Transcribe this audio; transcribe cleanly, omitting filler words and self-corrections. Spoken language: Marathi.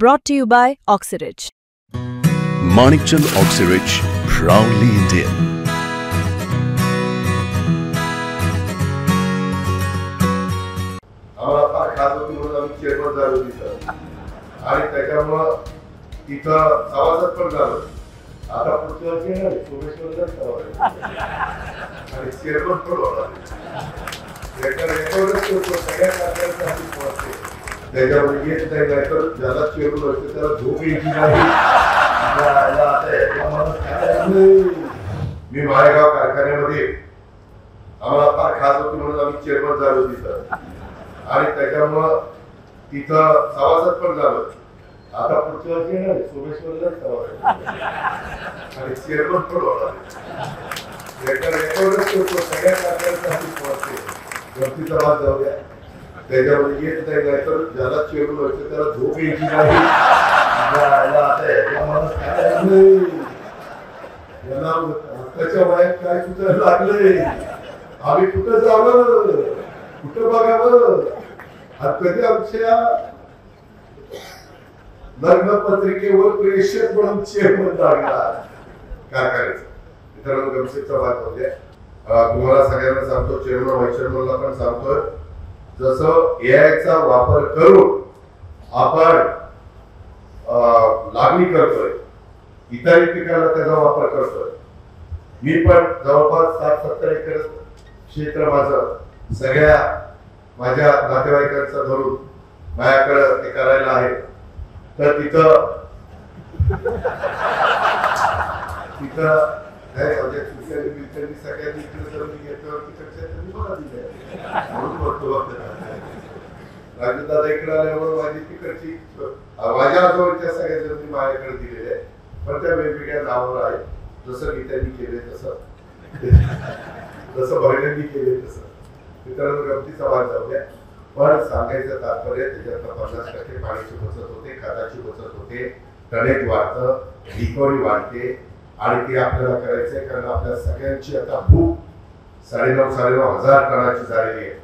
Brought to you by Oxyrich. Manikchand Oxyrich, proudly Indian. आम्हाला फार खास होती म्हणून आम्ही चेअरमन झालो तिथं आणि त्याच्यामुळं तिथं सभासद पण झालो. आता पुढच्या वर्षी येणार आहे सोमेश्वरला सभासद आणि चेअरमन पण होणार. सगळ्या कारखान्यांसाठी पोहोचते त्याच्यामध्ये येत नाही, नाहीतर ज्याला चेअरमन असते त्याला झोप यायची नाही. मी माळेगाव कारखान्यामध्ये आम्हाला फार खास होती म्हणून आम्ही चेअरमन झालो तिथं आणि त्याच्यामुळं तिथं सभासद पण झालो. आता पुढच्या वर्षी येणार आहे सोमेश्वरला सभासद आणि चेअरमन पण होणार. सगळ्या कारखान्यांसाठी पोहोचते वरतीचा भाग जाऊ द्या, त्याच्यामध्ये येत नाही, नाहीतर ज्याला चेअरमन असते त्याला झोप यायची नाही. त्याच्या वयात काय कुठं लागलंय, आम्ही कुठं जावं, कुठं बघावं. कधी आमच्या लग्न पत्रिकेवर प्रेषक म्हणून चेअरमन लागला कारखान्याचा. मित्रांनो गमतीचा भाग होते. तुम्हाला सगळ्यांना सांगतो, चेअरमन व्हाईस चेअरमनला पण सांगतोय, जसं एआयचा वापर करून आपण लागणी करतोय, इतर पिकाला त्याचा वापर करतोय. मी पण जवळपास 60-70 एकर क्षेत्र माझं सगळ्या माझ्या नातेवाईकांचा धरून माझ्याकडे ते करायला आहे. तर तिथं सगळ्यांनी इकडे जर मी घेतल्यावर तिकडच्या मला दिले म्हणून बघतो. राजदादा इकडे आल्यावर माझी तिकडची माझ्या आजोबांच्या सगळ्या जमिनी माझ्याकडे दिलेल्या आहे, पण त्या वेगवेगळ्या नावावर आहेत. जसं गीतांनी केले तसं, जसं बहिणींनी केले तसं. मित्रांनो गमतीचा भाग जाऊ द्या, पण सांगायचं तात्पर्य त्याच्यात 50% पाण्याची बचत होते, खताची बचत होते, टनेज वाढतं, रिकव्हरी वाढते आणि ते आपल्याला करायचंय. कारण आपल्या सगळ्यांची आता भूक 9,500 टनाची झालेली आहे.